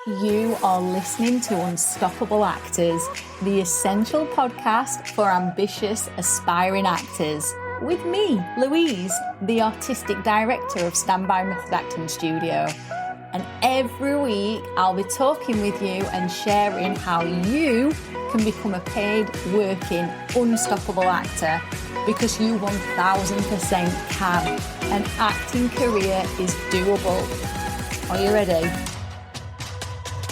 You are listening to Unstoppable Actors, the essential podcast for ambitious, aspiring actors. With me, Louise, the artistic director of Standby Method Acting Studio. And every week, I'll be talking with you and sharing how you can become a paid, working, unstoppable actor, because you 1000% can. An acting career is doable. Are you ready?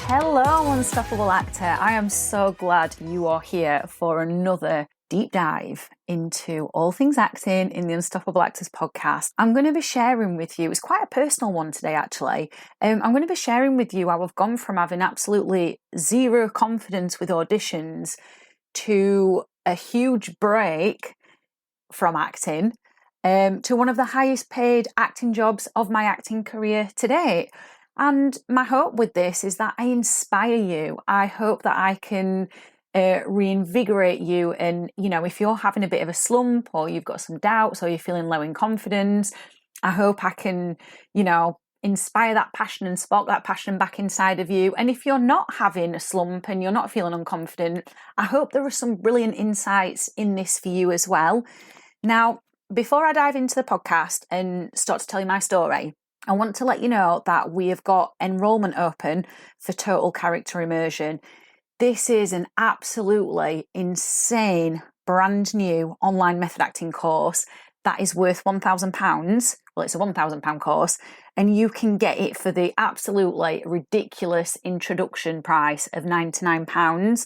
Hello, Unstoppable Actor. I am so glad you are here for another deep dive into all things acting in the Unstoppable Actors podcast. I'm going to be sharing with you, it's quite a personal one today actually. I'm going to be sharing with you how I've gone from having absolutely zero confidence with auditions to a huge break from acting to one of the highest paid acting jobs of my acting career to date. And my hope with this is that I inspire you. I hope that I can reinvigorate you. And, you know, if you're having a bit of a slump or you've got some doubts or you're feeling low in confidence, I hope I can, you know, inspire that passion and spark that passion back inside of you. And if you're not having a slump and you're not feeling unconfident, I hope there are some brilliant insights in this for you as well. Now, before I dive into the podcast and start to tell you my story, I want to let you know that we have got enrolment open for Total Character Immersion. This is an absolutely insane, brand new online method acting course that is worth £1,000. Well, it's a £1,000 course, and you can get it for the absolutely ridiculous introduction price of £99.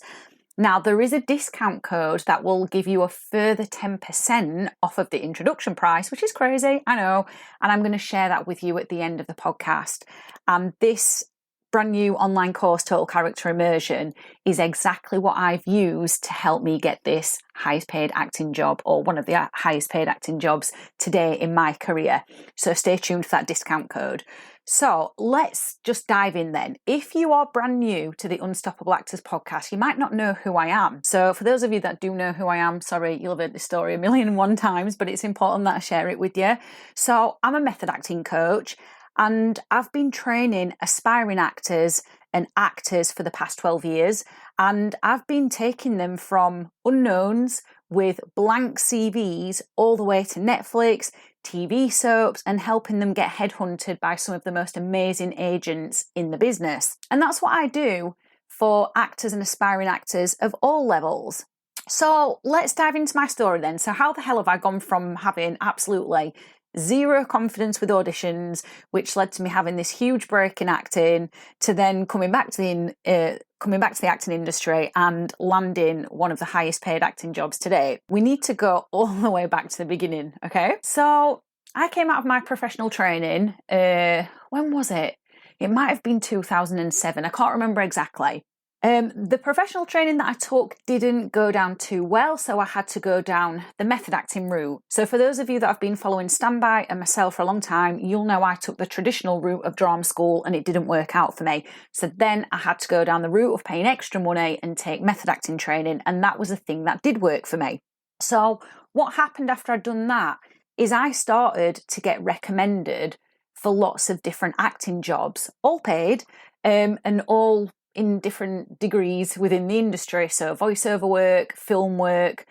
Now, there is a discount code that will give you a further 10% off of the introduction price, which is crazy, I know, and I'm going to share that with you at the end of the podcast. And this brand new online course, Total Character Immersion, is exactly what I've used to help me get this highest paid acting job, or one of the highest paid acting jobs today in my career. So stay tuned for that discount code. So let's just dive in then. If you are brand new to the Unstoppable Actors podcast, you might not know who I am. So for those of you that do know who I am, sorry, you'll have heard this story 1,001 times, but it's important that I share it with you. So I'm a method acting coach, and I've been training aspiring actors and actors for the past 12 years. And I've been taking them from unknowns with blank CVs all the way to Netflix, TV soaps, and helping them get headhunted by some of the most amazing agents in the business. And that's what I do for actors and aspiring actors of all levels. So let's dive into my story then. So how the hell have I gone from having absolutely zero confidence with auditions, which led to me having this huge break in acting, to then coming back to the acting industry and landing one of the highest paid acting jobs today? We need to go all the way back to the beginning, okay? So I came out of my professional training, when was it? It might have been 2007, I can't remember exactly. The professional training that I took didn't go down too well, so I had to go down the method acting route. So for those of you that have been following Standby and myself for a long time, you'll know I took the traditional route of drama school and it didn't work out for me. So then I had to go down the route of paying extra money and take method acting training, and that was a thing that did work for me. So what happened after I'd done that is I started to get recommended for lots of different acting jobs, all paid, and all in different degrees within the industry. So voiceover work, film work,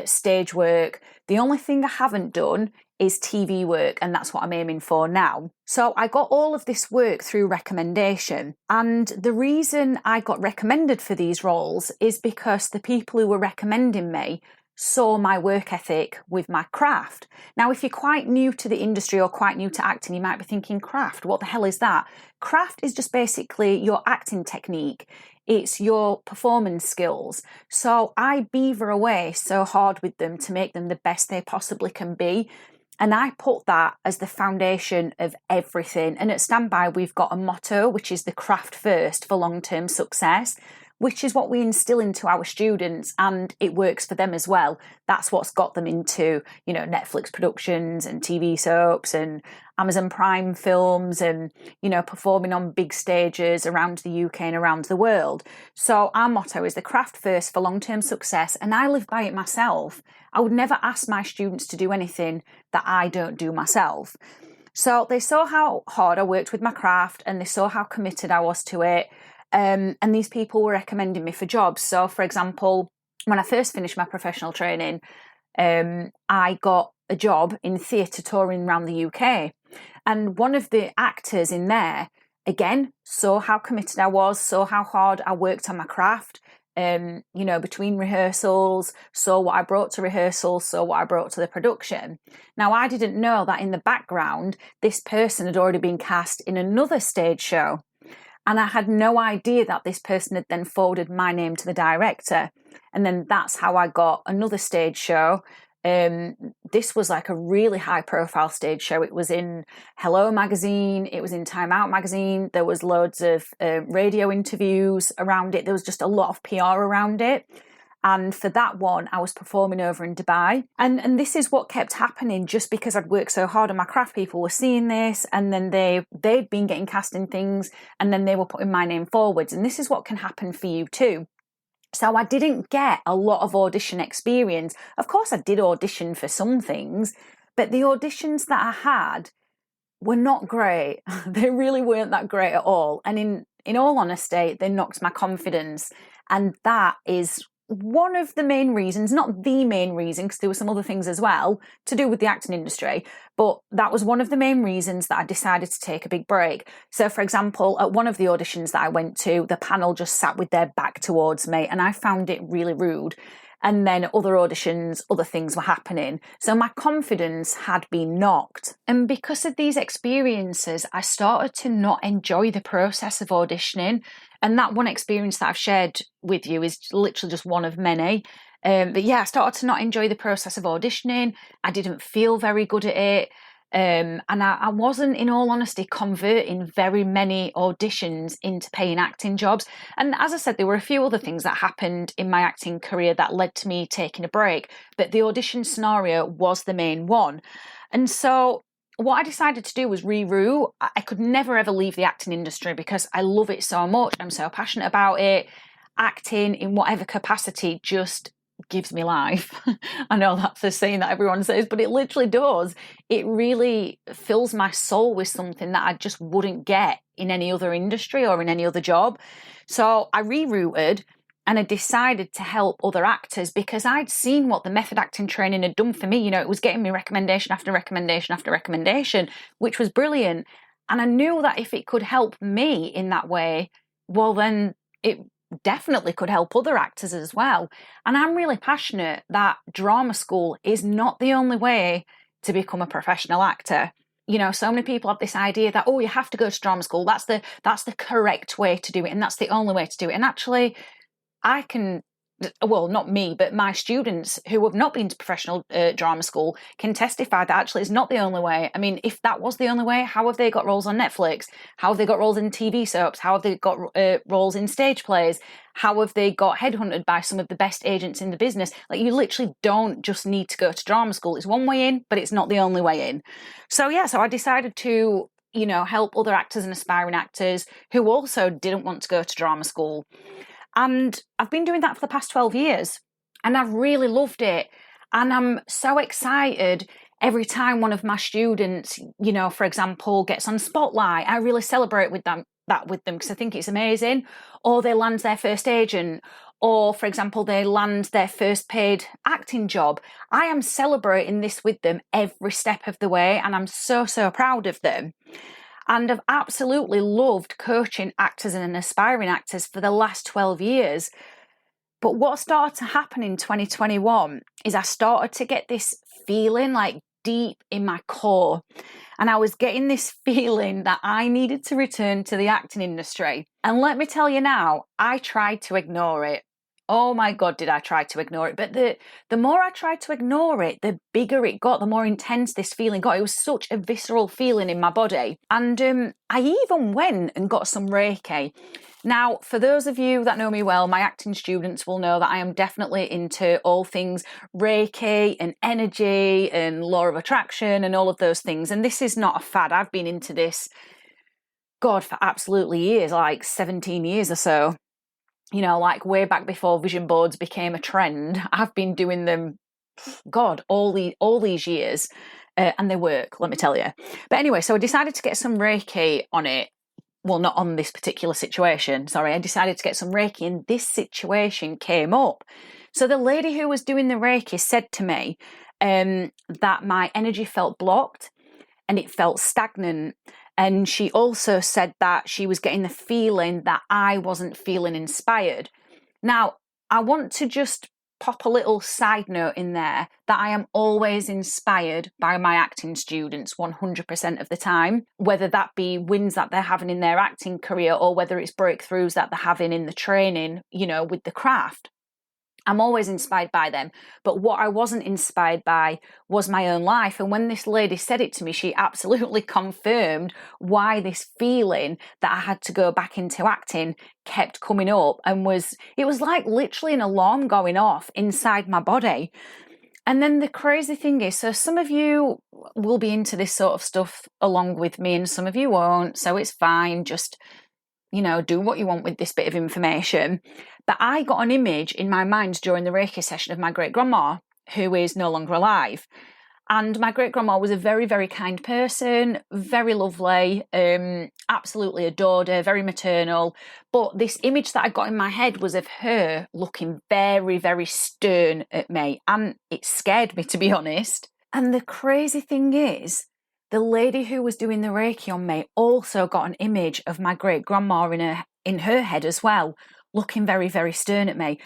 stage work. The only thing I haven't done is TV work, and that's what I'm aiming for now. So I got all of this work through recommendation. And the reason I got recommended for these roles is because the people who were recommending me saw my work ethic with my craft. Now, if you're quite new to the industry or quite new to acting, you might be thinking, craft, what the hell is that? Craft is just basically your acting technique. It's your performance skills. So I beaver away so hard with them to make them the best they possibly can be. And I put that as the foundation of everything. And at Standby, we've got a motto, which is the craft first for long-term success, which is what we instill into our students, and it works for them as well. That's what's got them into, you know, Netflix productions and TV soaps and Amazon Prime films and, you know, performing on big stages around the UK and around the world. So our motto is the craft first for long-term success, and I live by it myself. I would never ask my students to do anything that I don't do myself. So they saw how hard I worked with my craft, and they saw how committed I was to it. And these people were recommending me for jobs. So, for example, when I first finished my professional training, I got a job in theatre touring around the UK. And one of the actors in there, again, saw how committed I was, saw how hard I worked on my craft, between rehearsals, saw what I brought to rehearsals, saw what I brought to the production. Now, I didn't know that in the background, this person had already been cast in another stage show. And I had no idea that this person had then forwarded my name to the director. And then that's how I got another stage show. This was like a really high profile stage show. It was in Hello magazine, it was in Time Out magazine, there was loads of radio interviews around it, there was just a lot of PR around it. And for that one, I was performing over in Dubai. And this is what kept happening just because I'd worked so hard on my craft. People were seeing this, and then they'd been getting cast in things, and then they were putting my name forwards. And this is what can happen for you too. So I didn't get a lot of audition experience. Of course, I did audition for some things, but the auditions that I had were not great. They really weren't that great at all. And in all honesty, they knocked my confidence. And that is one of the main reasons, not the main reason, because there were some other things as well to do with the acting industry, but that was one of the main reasons that I decided to take a big break. So, for example, at one of the auditions that I went to, the panel just sat with their back towards me, and I found it really rude. And then other auditions, other things were happening. So my confidence had been knocked. And because of these experiences, I started to not enjoy the process of auditioning. And that one experience that I've shared with you is literally just one of many. But yeah, I started to not enjoy the process of auditioning. I didn't feel very good at it. And I wasn't, in all honesty, converting very many auditions into paying acting jobs. And as I said, there were a few other things that happened in my acting career that led to me taking a break, but the audition scenario was the main one. And so what I decided to do was reroute. I could never ever leave the acting industry because I love it so much. I'm so passionate about it. Acting in whatever capacity just gives me life. I know that's a saying that everyone says, but it literally does. It really fills my soul with something that I just wouldn't get in any other industry or in any other job. So I rerouted and I decided to help other actors because I'd seen what the method acting training had done for me. You know, it was getting me recommendation after recommendation after recommendation, which was brilliant. And I knew that if it could help me in that way, well, then it definitely could help other actors as well. And I'm really passionate that drama school is not the only way to become a professional actor. You know, so many people have this idea that, oh, you have to go to drama school. That's the correct way to do it. And that's the only way to do it. And actually, I can, well, not me, but my students who have not been to professional drama school can testify that actually it's not the only way. I mean, if that was the only way, how have they got roles on Netflix? How have they got roles in TV soaps? How have they got roles in stage plays? How have they got headhunted by some of the best agents in the business? Like, you literally don't just need to go to drama school. It's one way in, but it's not the only way in. So yeah, so I decided to, you know, help other actors and aspiring actors who also didn't want to go to drama school. And I've been doing that for the past 12 years and I've really loved it. And I'm so excited every time one of my students, you know, for example, gets on Spotlight. I really celebrate with them because I think it's amazing. Or they land their first agent, or for example, they land their first paid acting job. I am celebrating this with them every step of the way, and I'm so, so proud of them. And I've absolutely loved coaching actors and aspiring actors for the last 12 years. But what started to happen in 2021 is I started to get this feeling like deep in my core. And I was getting this feeling that I needed to return to the acting industry. And let me tell you now, I tried to ignore it. Oh my God, did I try to ignore it? But the more I tried to ignore it, the bigger it got, the more intense this feeling got. It was such a visceral feeling in my body. And I even went and got some Reiki. Now, for those of you that know me well, my acting students will know that I am definitely into all things Reiki and energy and law of attraction and all of those things. And this is not a fad. I've been into this, God, for absolutely years, like 17 years or so. You know, like way back before vision boards became a trend. I've been doing them, God, all these years, and they work, let me tell you. But anyway, so I decided to get some Reiki on it. well, not on this particular situation, sorry, I decided to get some Reiki and this situation came up. So the lady who was doing the Reiki said to me that my energy felt blocked and it felt stagnant. And she also said that she was getting the feeling that I wasn't feeling inspired. Now, I want to just pop a little side note in there that I am always inspired by my acting students 100% of the time, whether that be wins that they're having in their acting career or whether it's breakthroughs that they're having in the training, with the craft. I'm always inspired by them. But what I wasn't inspired by was my own life. And when this lady said it to me, she absolutely confirmed why this feeling that I had to go back into acting kept coming up. And it was like literally an alarm going off inside my body. And then the crazy thing is, so some of you will be into this sort of stuff along with me and some of you won't. So it's fine. Just do what you want with this bit of information. But I got an image in my mind during the Reiki session of my great-grandma, who is no longer alive. And my great-grandma was a very, very kind person, very lovely, absolutely adored her, very maternal. But this image that I got in my head was of her looking very, very stern at me. And it scared me, to be honest. And the crazy thing is, the lady who was doing the Reiki on me also got an image of my great-grandma in her head as well, looking very, very stern at me.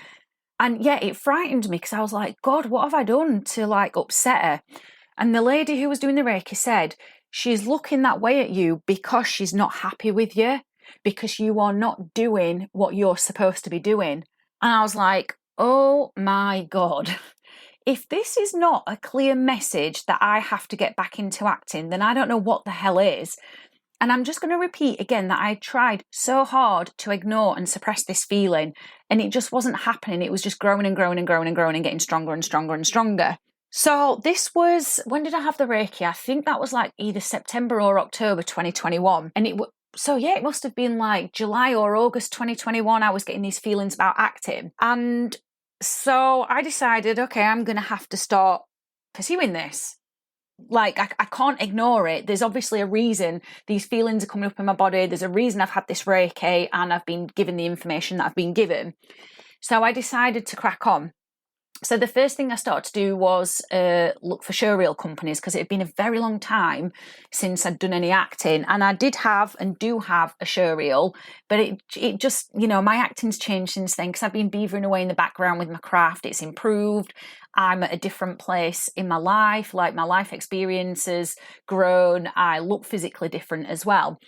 And yeah, it frightened me because I was like, God, what have I done to upset her? And the lady who was doing the Reiki said, she's looking that way at you because she's not happy with you, because you are not doing what you're supposed to be doing. And I was like, oh my God. If this is not a clear message that I have to get back into acting, then I don't know what the hell is. And I'm just going to repeat again that I tried so hard to ignore and suppress this feeling, and it just wasn't happening. It was just growing and growing and growing and growing and getting stronger and stronger and stronger. So this was, when did I have the Reiki? I think that was either September or October 2021. And it must have been July or August 2021. I was getting these feelings about acting. And so I decided, okay, I'm going to have to start pursuing this. I can't ignore it. There's obviously a reason these feelings are coming up in my body. There's a reason I've had this Reiki and I've been given the information that I've been given. So I decided to crack on. So the first thing I started to do was look for showreel companies, because it had been a very long time since I'd done any acting. And I did have and do have a showreel, but it just, my acting's changed since then, because I've been beavering away in the background with my craft. It's improved. I'm at a different place in my life. My life experience has grown. I look physically different as well.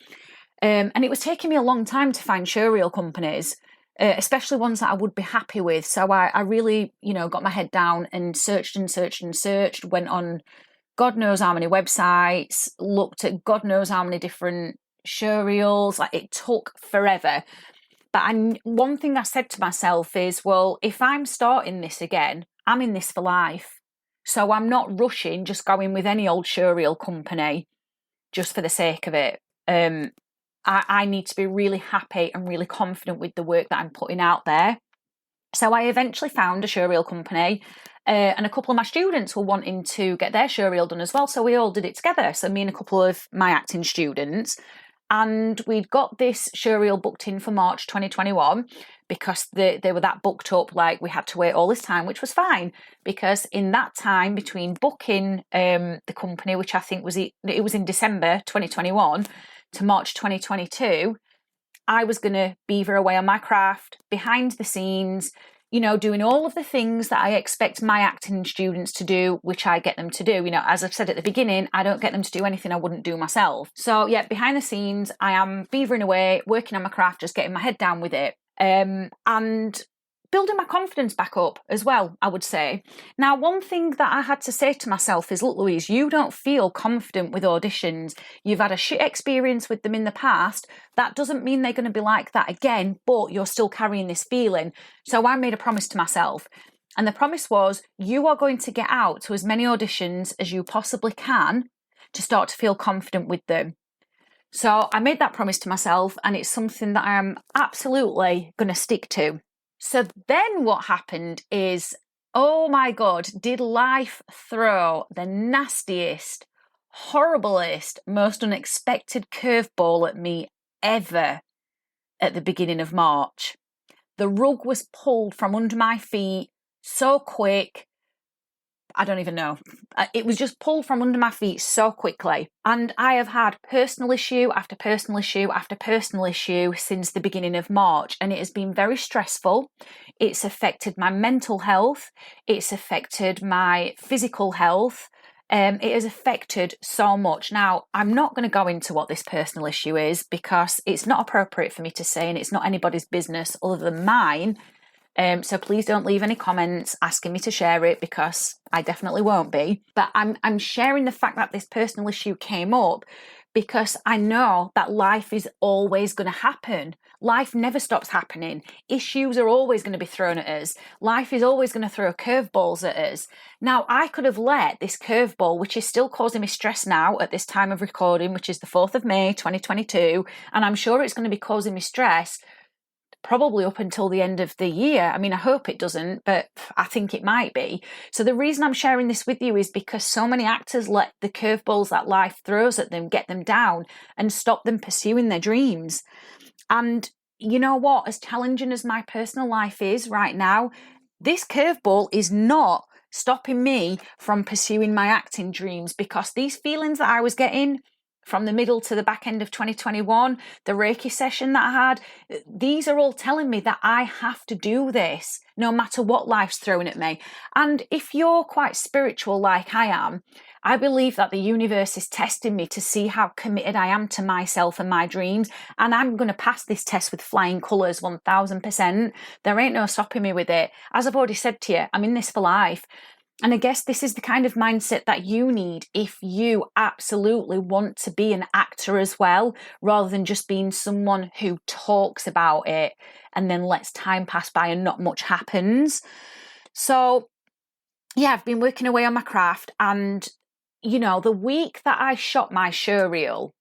And it was taking me a long time to find showreel companies, especially ones that I would be happy with. So I really, got my head down and searched and searched and searched, went on God knows how many websites, looked at God knows how many different showreels. It took forever. But one thing I said to myself is, well, if I'm starting this again, I'm in this for life. So I'm not rushing, just going with any old showreel company just for the sake of it. I need to be really happy and really confident with the work that I'm putting out there. So I eventually found a showreel company, and a couple of my students were wanting to get their showreel done as well. So we all did it together. So me and a couple of my acting students, and we'd got this showreel booked in for March 2021 because they were that booked up. We had to wait all this time, which was fine, because in that time between booking the company, which I think it was in December 2021 to March 2022, I was going to beaver away on my craft behind the scenes, doing all of the things that I expect my acting students to do, which I get them to do. As I've said at the beginning, I don't get them to do anything I wouldn't do myself. So yeah, behind the scenes, I am beavering away, working on my craft, just getting my head down with it. And building my confidence back up as well, I would say. Now, one thing that I had to say to myself is, look, Louise, you don't feel confident with auditions. You've had a shit experience with them in the past. That doesn't mean they're going to be like that again, but you're still carrying this feeling. So I made a promise to myself. And the promise was, you are going to get out to as many auditions as you possibly can to start to feel confident with them. So I made that promise to myself, and it's something that I am absolutely going to stick to. So then what happened is, oh my God, did life throw the nastiest, horriblest, most unexpected curveball at me ever at the beginning of March. The rug was pulled from under my feet so quick. I don't even know. It was just pulled from under my feet so quickly. And I have had personal issue after personal issue after personal issue since the beginning of March. And it has been very stressful. It's affected my mental health. It's affected my physical health. It has affected so much. Now, I'm not going to go into what this personal issue is because it's not appropriate for me to say, and it's not anybody's business other than mine. So please don't leave any comments asking me to share it because I definitely won't be. But I'm sharing the fact that this personal issue came up because I know that life is always going to happen. Life never stops happening. Issues are always going to be thrown at us. Life is always going to throw curveballs at us. Now, I could have let this curveball, which is still causing me stress now at this time of recording, which is the 4th of May, 2022, and I'm sure it's going to be causing me stress probably up until the end of the year. I mean, I hope it doesn't, but I think it might be. So the reason I'm sharing this with you is because so many actors let the curveballs that life throws at them get them down and stop them pursuing their dreams. And you know what? As challenging as my personal life is right now, this curveball is not stopping me from pursuing my acting dreams, because these feelings that I was getting from the middle to the back end of 2021, the Reiki session that I had, these are all telling me that I have to do this no matter what life's throwing at me. And if you're quite spiritual like I am, I believe that the universe is testing me to see how committed I am to myself and my dreams. And I'm going to pass this test with flying colours, 1000%. There ain't no stopping me with it. As I've already said to you, I'm in this for life. And I guess this is the kind of mindset that you need if you absolutely want to be an actor as well, rather than just being someone who talks about it and then lets time pass by and not much happens. So, yeah, I've been working away on my craft, and, you know, the week that I shot my show reel,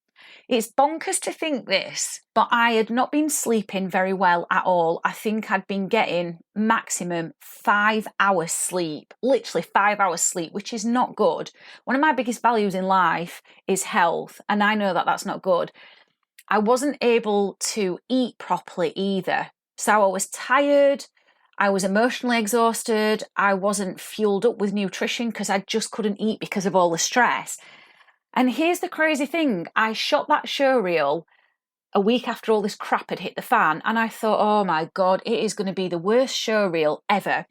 it's bonkers to think this, but I had not been sleeping very well at all. I think I'd been getting maximum 5 hours sleep, literally 5 hours sleep, which is not good. One of my biggest values in life is health, and I know that that's not good. I wasn't able to eat properly either. So I was tired. I was emotionally exhausted. I wasn't fueled up with nutrition because I just couldn't eat because of all the stress. And here's the crazy thing. I shot that show reel a week after all this crap had hit the fan, and I thought, oh my God, it is going to be the worst show reel ever.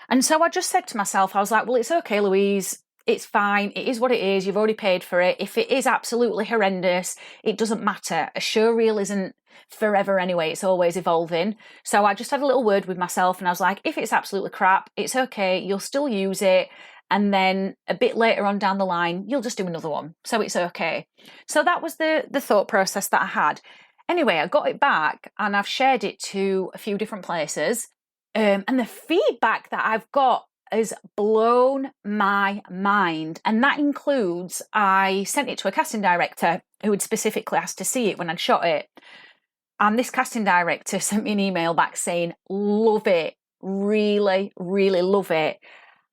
And so I just said to myself, I was like, well, it's okay, Louise. It's fine. It is what it is. You've already paid for it. If it is absolutely horrendous, it doesn't matter. A show reel isn't forever anyway. It's always evolving. So I just had a little word with myself, and I was like, if it's absolutely crap, it's okay. You'll still use it. And then a bit later on down the line, you'll just do another one. So it's okay. So that was the thought process that I had. Anyway, I got it back and I've shared it to a few different places. And the feedback that I've got has blown my mind. And that includes, I sent it to a casting director who had specifically asked to see it when I'd shot it. And this casting director sent me an email back saying, love it, really, really love it.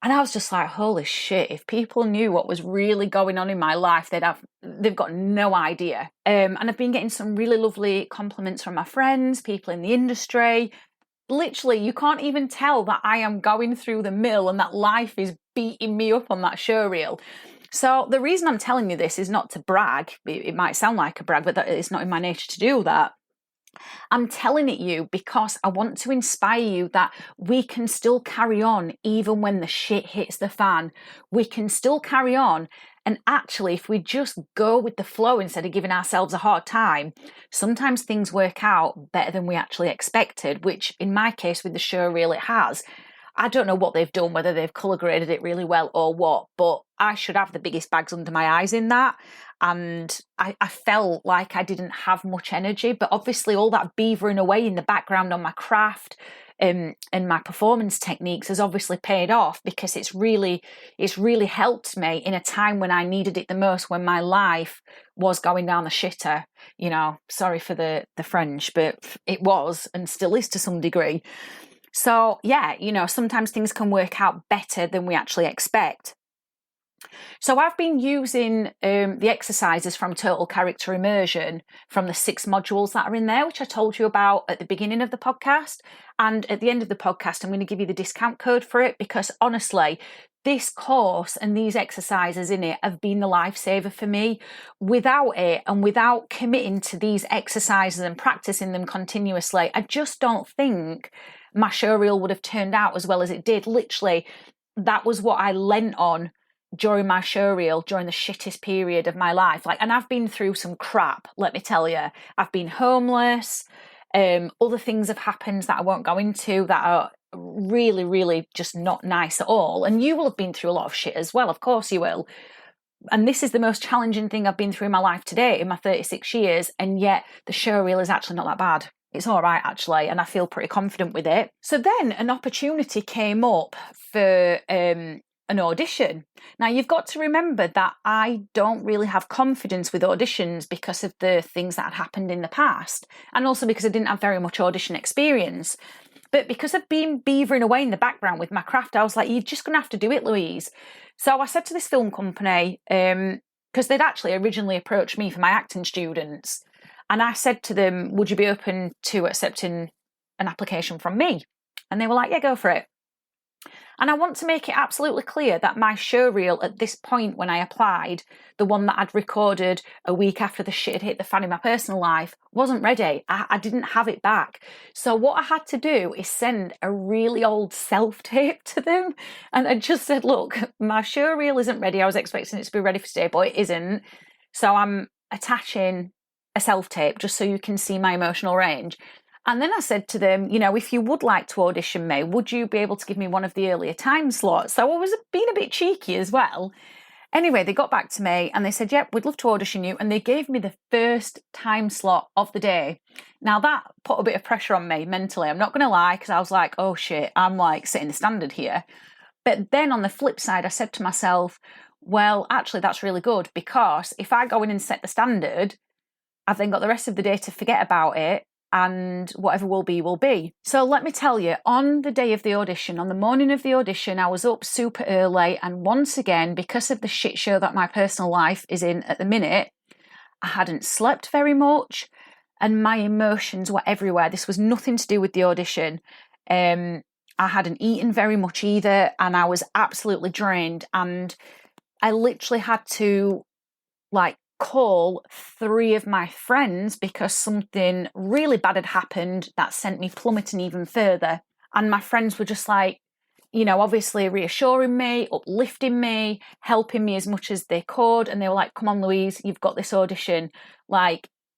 And I was just like, holy shit, if people knew what was really going on in my life, they've got no idea. And I've been getting some really lovely compliments from my friends, people in the industry. Literally, you can't even tell that I am going through the mill and that life is beating me up on that show reel. So the reason I'm telling you this is not to brag. It might sound like a brag, but it's not in my nature to do that. I'm telling it you because I want to inspire you that we can still carry on even when the shit hits the fan. We can still carry on. And actually, if we just go with the flow instead of giving ourselves a hard time, sometimes things work out better than we actually expected, which in my case with the show reel, it has. I don't know what they've done, whether they've colour graded it really well or what, but I should have the biggest bags under my eyes in that. And I felt like I didn't have much energy, but obviously all that beavering away in the background on my craft and my performance techniques has obviously paid off, because it's really helped me in a time when I needed it the most, when my life was going down the shitter. You know, sorry for the French, but it was and still is to some degree. So yeah, you know, sometimes things can work out better than we actually expect. So I've been using the exercises from Total Character Immersion from the 6 modules that are in there, which I told you about at the beginning of the podcast. And at the end of the podcast, I'm going to give you the discount code for it, because honestly, this course and these exercises in it have been the lifesaver for me. Without it, and without committing to these exercises and practicing them continuously, I just don't think my showreel would have turned out as well as it did. Literally, that was what I lent on during my showreel, during the shittest period of my life. And I've been through some crap, let me tell you. I've been homeless. Other things have happened that I won't go into that are really, really just not nice at all. And you will have been through a lot of shit as well. Of course you will. And this is the most challenging thing I've been through in my life today, in my 36 years. And yet the showreel is actually not that bad. It's all right, actually. And I feel pretty confident with it. So then an opportunity came up for an audition. Now, you've got to remember that I don't really have confidence with auditions because of the things that had happened in the past, and also because I didn't have very much audition experience. But because I've been beavering away in the background with my craft, I was like, you're just going to have to do it, Louise. So I said to this film company, because they'd actually originally approached me for my acting students, and I said to them, would you be open to accepting an application from me? And they were like, yeah, go for it. And I want to make it absolutely clear that my showreel at this point when I applied, the one that I'd recorded a week after the shit had hit the fan in my personal life, wasn't ready. I didn't have it back. So what I had to do is send a really old self-tape to them. And I just said, look, my showreel isn't ready. I was expecting it to be ready for today, but it isn't. So I'm attaching a self-tape just so you can see my emotional range. And then I said to them, if you would like to audition me, would you be able to give me one of the earlier time slots? So I was being a bit cheeky as well. Anyway, they got back to me and they said, yep, we'd love to audition you. And they gave me the first time slot of the day. Now that put a bit of pressure on me mentally. I'm not going to lie, because I was like, oh shit, I'm like setting the standard here. But then on the flip side, I said to myself, well, actually, that's really good, because if I go in and set the standard, I've then got the rest of the day to forget about it, and whatever will be, will be. So let me tell you, on the day of the audition, on the morning of the audition, I was up super early, and once again, because of the shit show that my personal life is in at the minute, I hadn't slept very much, and my emotions were everywhere. This was nothing to do with the audition. I hadn't eaten very much either, and I was absolutely drained, and I literally had to call 3 of my friends because something really bad had happened that sent me plummeting even further. And my friends were just obviously reassuring me, uplifting me, helping me as much as they could. And they were like, come on, Louise, you've got this audition.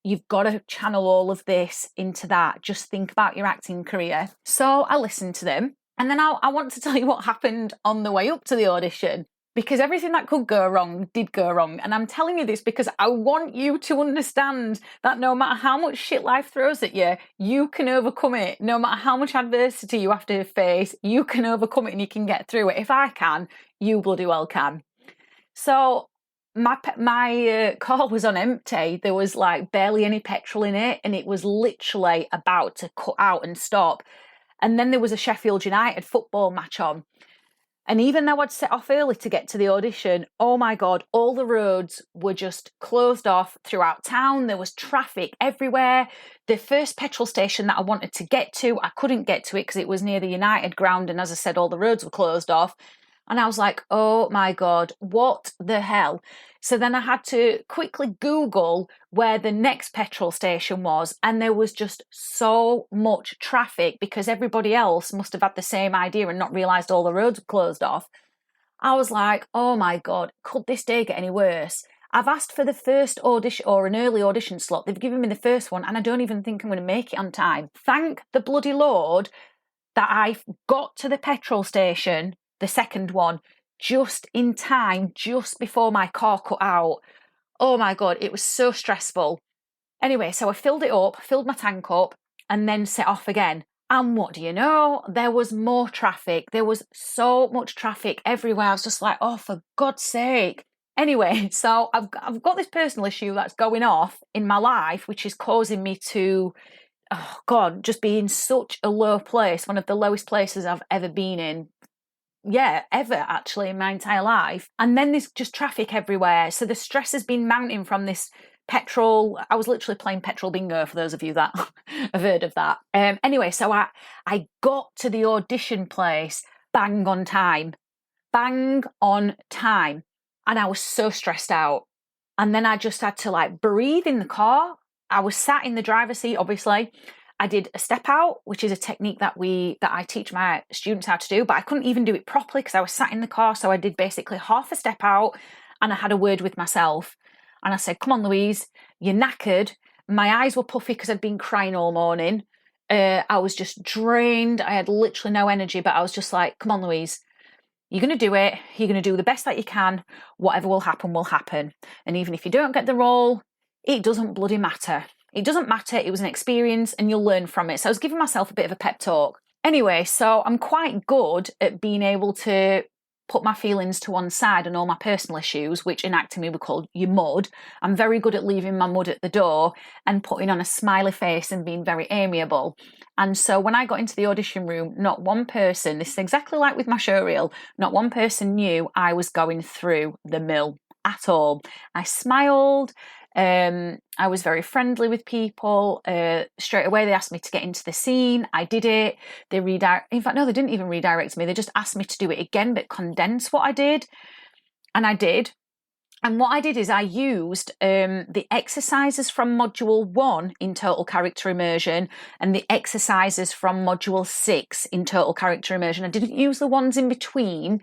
You've got to channel all of this into that. Just think about your acting career. So I listened to them. And then I want to tell you what happened on the way up to the audition, because everything that could go wrong did go wrong. And I'm telling you this because I want you to understand that no matter how much shit life throws at you, you can overcome it. No matter how much adversity you have to face, you can overcome it and you can get through it. If I can, you bloody well can. So my car was on empty. There was barely any petrol in it, and it was literally about to cut out and stop. And then there was a Sheffield United football match on. And even though I'd set off early to get to the audition, oh my God, all the roads were just closed off throughout town. There was traffic everywhere. The first petrol station that I wanted to get to, I couldn't get to it because it was near the United ground. And as I said, all the roads were closed off. And I was like, oh my God, what the hell? So then I had to quickly Google where the next petrol station was. And there was just so much traffic because everybody else must have had the same idea and not realised all the roads were closed off. I was like, oh my God, could this day get any worse? I've asked for the first audition or an early audition slot. They've given me the first one and I don't even think I'm going to make it on time. Thank the bloody Lord that I got to the petrol station, the second one, just in time, just before my car cut out. Oh my God, it was so stressful. Anyway, so I filled it up, filled my tank up, and then set off again. And what do you know? There was more traffic. There was so much traffic everywhere. I was just like, oh, for God's sake. Anyway, so I've got this personal issue that's going off in my life, which is causing me to, oh God, just be in such a low place, one of the lowest places I've ever been in ever actually in my entire life. And then there's just traffic everywhere. So the stress has been mounting from this petrol. I was literally playing petrol bingo for those of you that have heard of that. Anyway, so I got to the audition place bang on time. And I was so stressed out. And then I just had to like breathe in the car. I was sat in the driver's seat, obviously. I did a step out, which is a technique that I teach my students how to do, but I couldn't even do it properly because I was sat in the car. So I did basically half a step out and I had a word with myself. And I said, come on, Louise, you're knackered. My eyes were puffy because I'd been crying all morning. I was just drained. I had literally no energy, but I was just like, come on, Louise, you're going to do it. You're going to do the best that you can. Whatever will happen, will happen. And even if you don't get the role, it doesn't bloody matter. It doesn't matter. It was an experience and you'll learn from it. So I was giving myself a bit of a pep talk. Anyway, so I'm quite good at being able to put my feelings to one side and all my personal issues, which in acting we would call your mud. I'm very good at leaving my mud at the door and putting on a smiley face and being very amiable. And so when I got into the audition room, not one person, this is exactly like with my showreel, not one person knew I was going through the mill at all. I smiled. I was very friendly with people. Straight away, they asked me to get into the scene. I did it. They didn't even redirect me. They just asked me to do it again, but condense what I did. And I did. And what I did is I used the exercises from Module 1 in Total Character Immersion and the exercises from Module 6 in Total Character Immersion. I didn't use the ones in between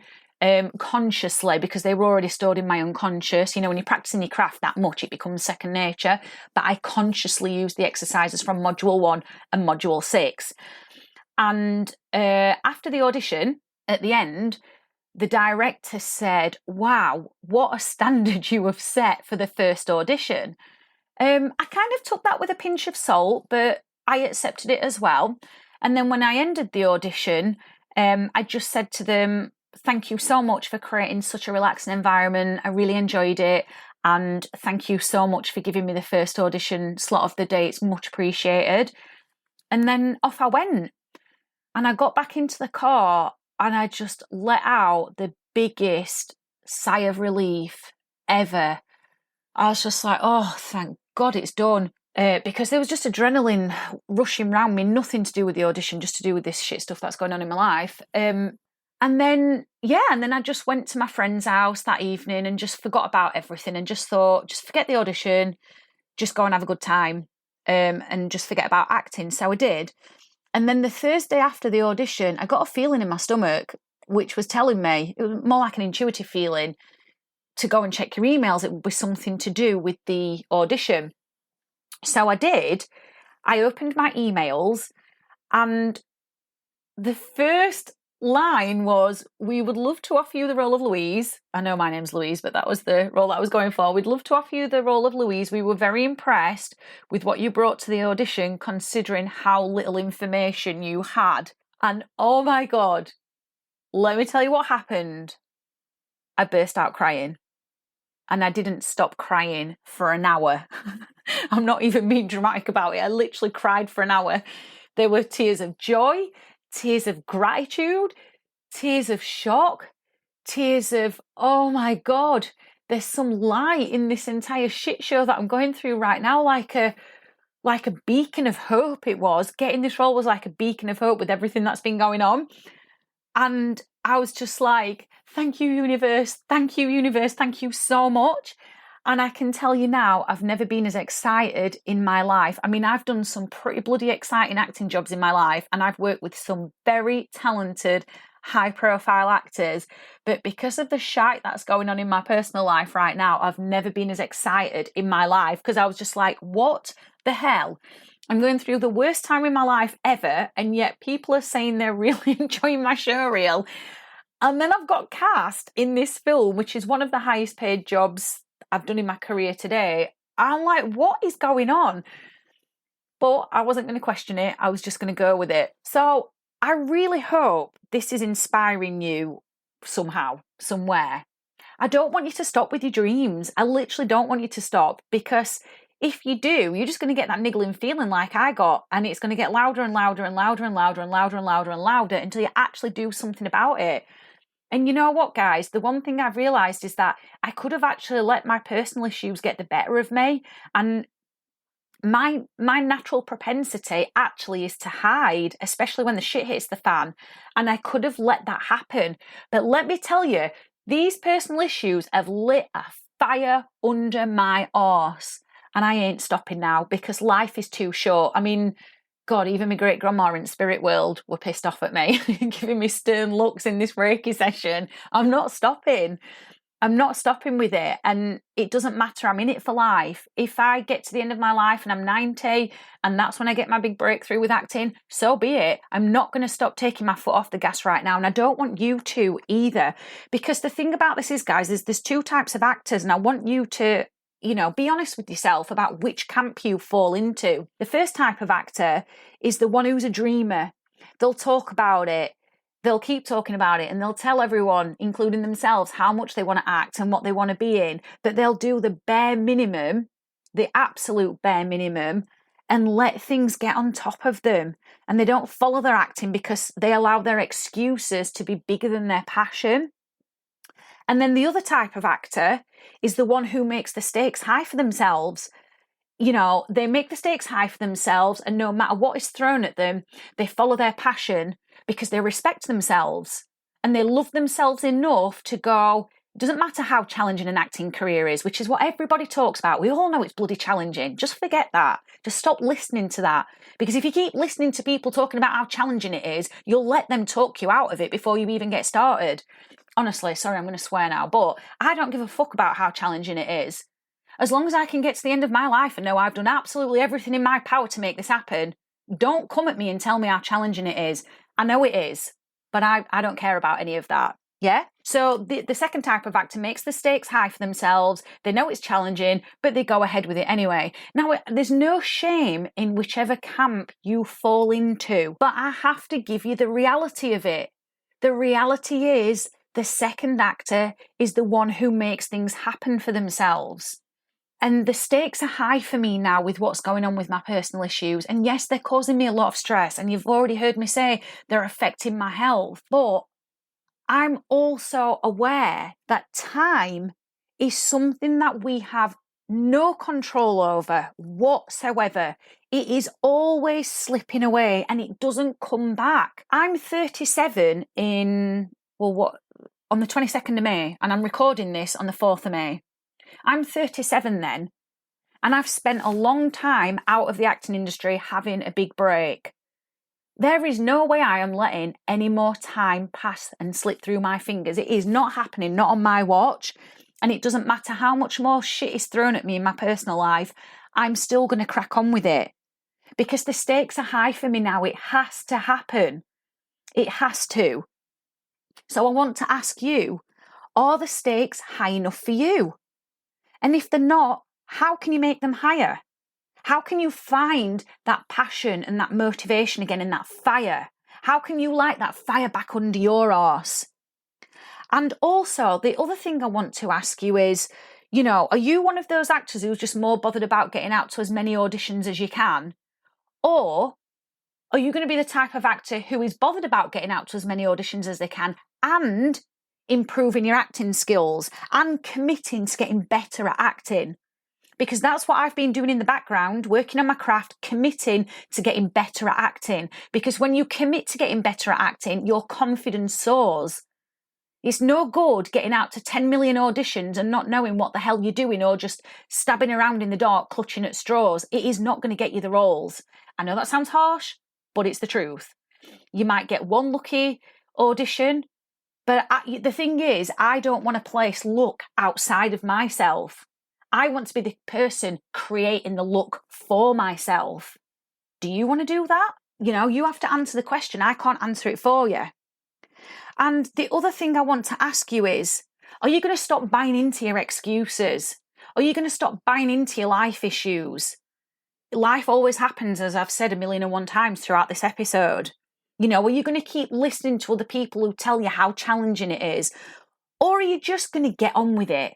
consciously because they were already stored in my unconscious. You know, when you're practicing your craft that much, it becomes second nature. But I consciously used the exercises from Module 1 and Module 6. And after the audition, at the end, the director said, wow, what a standard you have set for the first audition. I kind of took that with a pinch of salt, but I accepted it as well. And then when I ended the audition, I just said to them, thank you so much for creating such a relaxing environment. I really enjoyed it. And thank you so much for giving me the first audition slot of the day. It's much appreciated. And then off I went. And I got back into the car and I just let out the biggest sigh of relief ever. I was just like, oh, thank God it's done. Because there was just adrenaline rushing around me, nothing to do with the audition, just to do with this shit stuff that's going on in my life. And then I just went to my friend's house that evening and just forgot about everything and just thought, just forget the audition, just go and have a good time, and just forget about acting. So I did. And then the Thursday after the audition, I got a feeling in my stomach, which was telling me, it was more like an intuitive feeling, to go and check your emails. It would be something to do with the audition. So I did. I opened my emails and the first line was, we would love to offer you the role of Louise. I know my name's Louise, but that was the role that I was going for. We'd love to offer you the role of Louise. We were very impressed with what you brought to the audition, considering how little information you had. And oh my God, let me tell you what happened. I burst out crying. And I didn't stop crying for an hour. I'm not even being dramatic about it. I literally cried for an hour. There were tears of joy, tears of gratitude, tears of shock, tears of, oh my God, there's some light in this entire shit show that I'm going through right now, like a beacon of hope it was. Getting this role was like a beacon of hope with everything that's been going on. And I was just like, thank you, universe. Thank you, universe. Thank you so much. And I can tell you now, I've never been as excited in my life. I mean, I've done some pretty bloody exciting acting jobs in my life, and I've worked with some very talented, high-profile actors. But because of the shite that's going on in my personal life right now, I've never been as excited in my life, because I was just like, what the hell? I'm going through the worst time in my life ever, and yet people are saying they're really enjoying my showreel. And then I've got cast in this film, which is one of the highest paid jobs I've done in my career today. I'm like, what is going on? But I wasn't going to question it. I was just going to go with it. So I really hope this is inspiring you somehow, somewhere. I don't want you to stop with your dreams. I literally don't want you to stop, because if you do, you're just going to get that niggling feeling like I got, and it's going to get louder and louder and louder and louder and louder and louder and louder until you actually do something about it. And you know what, guys? The one thing I've realised is that I could have actually let my personal issues get the better of me. And my natural propensity actually is to hide, especially when the shit hits the fan. And I could have let that happen. But let me tell you, these personal issues have lit a fire under my arse. And I ain't stopping now because life is too short. I mean, God, even my great grandma in spirit world were pissed off at me, giving me stern looks in this Reiki session. I'm not stopping. I'm not stopping with it. And it doesn't matter. I'm in it for life. If I get to the end of my life and I'm 90 and that's when I get my big breakthrough with acting, so be it. I'm not going to stop taking my foot off the gas right now. And I don't want you to either. Because the thing about this is, guys, there's two types of actors. And I want you to, be honest with yourself about which camp you fall into. The first type of actor is the one who's a dreamer. They'll talk about it. They'll keep talking about it and they'll tell everyone, including themselves, how much they want to act and what they want to be in. But they'll do the bare minimum, the absolute bare minimum, and let things get on top of them. And they don't follow their acting because they allow their excuses to be bigger than their passion. And then the other type of actor is the one who makes the stakes high for themselves. They make the stakes high for themselves, and no matter what is thrown at them, they follow their passion because they respect themselves and they love themselves enough to go, it doesn't matter how challenging an acting career is, which is what everybody talks about. We all know it's bloody challenging. Just forget that. Just stop listening to that. Because if you keep listening to people talking about how challenging it is, you'll let them talk you out of it before you even get started. Honestly, sorry, I'm going to swear now, but I don't give a fuck about how challenging it is. As long as I can get to the end of my life and know I've done absolutely everything in my power to make this happen, don't come at me and tell me how challenging it is. I know it is, but I don't care about any of that. Yeah? So the second type of actor makes the stakes high for themselves. They know it's challenging, but they go ahead with it anyway. Now, there's no shame in whichever camp you fall into, but I have to give you the reality of it. The reality is the second actor is the one who makes things happen for themselves. And the stakes are high for me now with what's going on with my personal issues. And yes, they're causing me a lot of stress. And you've already heard me say they're affecting my health. But I'm also aware that time is something that we have no control over whatsoever. It is always slipping away and it doesn't come back. I'm 37 on the 22nd of May, and I'm recording this on the 4th of May. I'm 37 then, and I've spent a long time out of the acting industry having a big break. There is no way I am letting any more time pass and slip through my fingers. It is not happening, not on my watch. And it doesn't matter how much more shit is thrown at me in my personal life, I'm still going to crack on with it. Because the stakes are high for me now. It has to happen. It has to. So I want to ask you, are the stakes high enough for you? And if they're not, how can you make them higher? How can you find that passion and that motivation again and that fire? How can you light that fire back under your arse? And also, the other thing I want to ask you is, are you one of those actors who's just more bothered about getting out to as many auditions as you can? Or are you going to be the type of actor who is bothered about getting out to as many auditions as they can and improving your acting skills and committing to getting better at acting? Because that's what I've been doing in the background, working on my craft, committing to getting better at acting. Because when you commit to getting better at acting, your confidence soars. It's no good getting out to 10 million auditions and not knowing what the hell you're doing or just stabbing around in the dark, clutching at straws. It is not going to get you the roles. I know that sounds harsh, but it's the truth. You might get one lucky audition, but the thing is, I don't want to place luck outside of myself. I want to be the person creating the luck for myself. Do you want to do that? You have to answer the question. I can't answer it for you. And the other thing I want to ask you is, are you going to stop buying into your excuses? Are you going to stop buying into your life issues? Life always happens, as I've said 1,000,001 times throughout this episode. Are you going to keep listening to other people who tell you how challenging it is? Or are you just going to get on with it?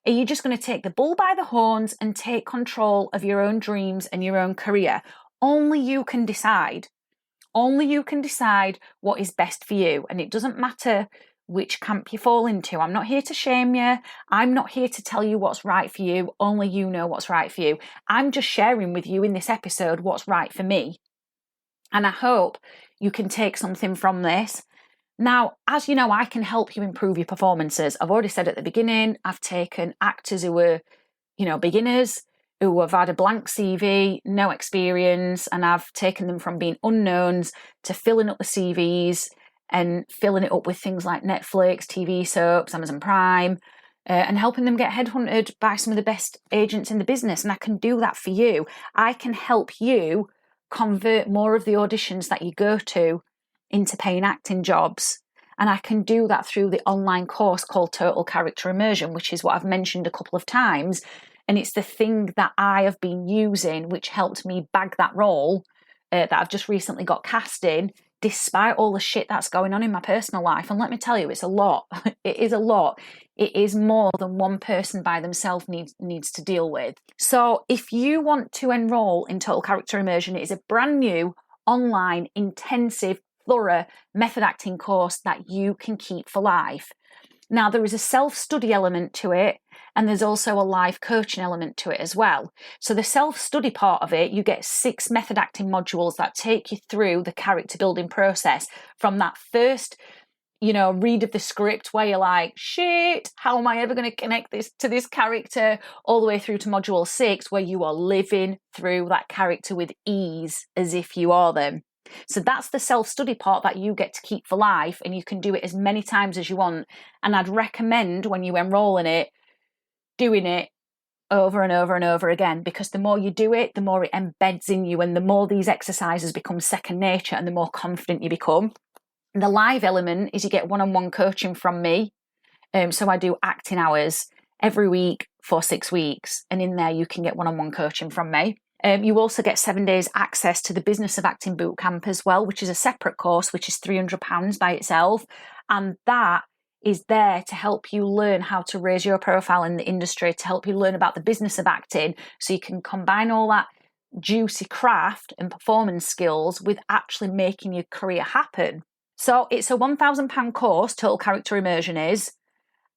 Are you just going to take the bull by the horns and take control of your own dreams and your own career? Only you can decide. Only you can decide what is best for you. And it doesn't matter which camp you fall into. I'm not here to shame you. I'm not here to tell you what's right for you. Only you know what's right for you. I'm just sharing with you in this episode what's right for me. And I hope you can take something from this. Now, as you know, I can help you improve your performances. I've already said at the beginning, I've taken actors who were, beginners, who have had a blank CV, no experience, and I've taken them from being unknowns to filling up the CVs and filling it up with things like Netflix, TV soaps, Amazon Prime, and helping them get headhunted by some of the best agents in the business. And I can do that for you. I can help you convert more of the auditions that you go to into paying acting jobs. And I can do that through the online course called Total Character Immersion, which is what I've mentioned a couple of times. And it's the thing that I have been using, which helped me bag that role that I've just recently got cast in, despite all the shit that's going on in my personal life. And let me tell you, it's a lot. It is a lot. It is more than one person by themselves needs to deal with. So if you want to enroll in Total Character Immersion, it is a brand new online, intensive, thorough method acting course that you can keep for life. Now, there is a self-study element to it, and there's also a live coaching element to it as well. So the self-study part of it, you get 6 method acting modules that take you through the character building process from that first, read of the script where you're like, shit, how am I ever going to connect this to this character, all the way through to module 6 where you are living through that character with ease as if you are them. So that's the self-study part that you get to keep for life, and you can do it as many times as you want. And I'd recommend when you enroll in it, doing it over and over and over again, because the more you do it, the more it embeds in you, and the more these exercises become second nature and the more confident you become. And the live element is you get one-on-one coaching from me. So I do acting hours every week for 6 weeks, and in there you can get one-on-one coaching from me. You also get 7 days access to the Business of Acting Bootcamp as well, which is a separate course, which is £300 by itself. And that is there to help you learn how to raise your profile in the industry, to help you learn about the business of acting, so you can combine all that juicy craft and performance skills with actually making your career happen. So it's a £1,000 course, Total Character Immersion is,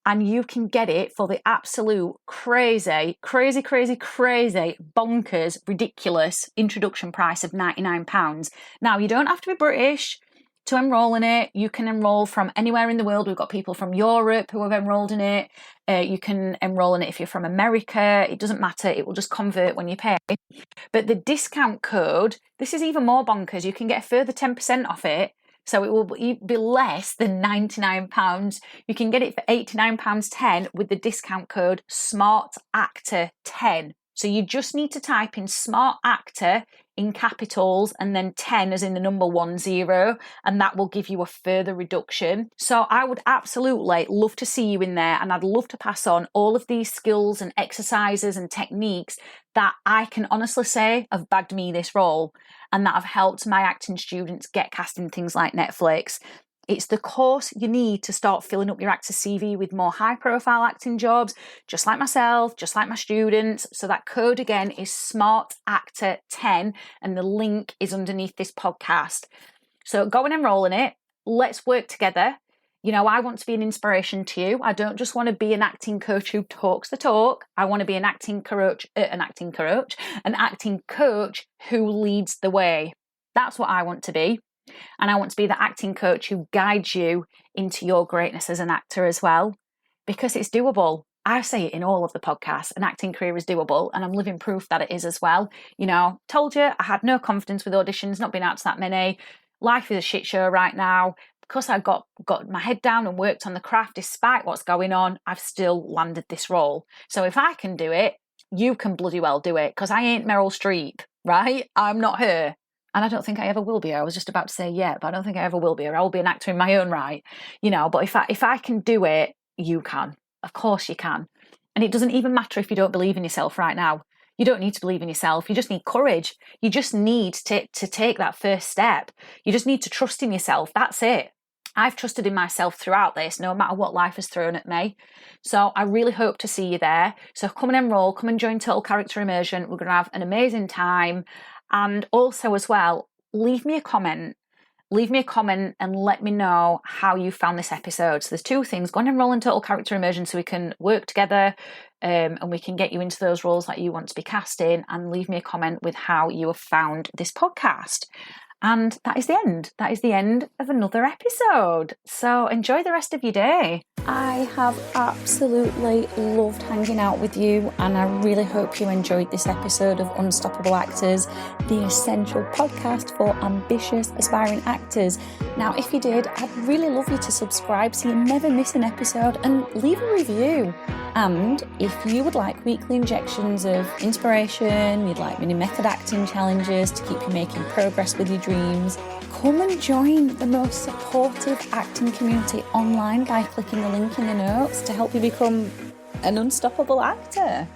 and you can get it for the absolute crazy, bonkers, ridiculous introduction price of £99. Now, you don't have to be British to enroll in it. You can enroll from anywhere in the world. We've got people from Europe who have enrolled in it. You can enroll in it if you're from America. It doesn't matter. It will just convert when you pay. But the discount code, this is even more bonkers. You can get a further 10% off it. So it will be less than £99. You can get it for £89.10 with the discount code SMARTACTOR10. So you just need to type in Smart Actor in capitals and then 10 as in the number 10, and that will give you a further reduction. So I would absolutely love to see you in there, and I'd love to pass on all of these skills and exercises and techniques that I can honestly say have bagged me this role and that have helped my acting students get cast in things like Netflix. It's the course you need to start filling up your actor CV with more high-profile acting jobs, just like myself, just like my students. So that code again is SMARTACTOR10, and the link is underneath this podcast. So go and enroll in it. Let's work together. I want to be an inspiration to you. I don't just want to be an acting coach who talks the talk. I want to be an acting coach who leads the way. That's what I want to be. And I want to be the acting coach who guides you into your greatness as an actor as well, because it's doable. I say it in all of the podcasts, an acting career is doable, and I'm living proof that it is as well. Told you I had no confidence with auditions, not been out to that many. Life is a shit show right now. Because I got my head down and worked on the craft despite what's going on, I've still landed this role. So if I can do it, you can bloody well do it, because I ain't Meryl Streep, right? I'm not her. And I don't think I ever will be. I was just about to say yeah, but I don't think I ever will be. Or I'll be an actor in my own right, But if I can do it, you can. Of course you can. And it doesn't even matter if you don't believe in yourself right now. You don't need to believe in yourself. You just need courage. You just need to take that first step. You just need to trust in yourself. That's it. I've trusted in myself throughout this, no matter what life has thrown at me. So I really hope to see you there. So come and enroll, come and join Total Character Immersion. We're going to have an amazing time. And also as well, leave me a comment leave me a comment and let me know how you found this episode. So there's two things. Go on and roll in total character immersion so we can work together and we can get you into those roles that you want to be cast in, and leave me a comment with how you have found this podcast. And that is the end. That is the end of another episode. So enjoy the rest of your day. I have absolutely loved hanging out with you, and I really hope you enjoyed this episode of Unstoppable Actors, the essential podcast for ambitious, aspiring actors. Now, if you did, I'd really love you to subscribe so you never miss an episode, and leave a review. And if you would like weekly injections of inspiration, you'd like mini method acting challenges to keep you making progress with your dreams, come and join the most supportive acting community online by clicking the link in the notes to help you become an unstoppable actor.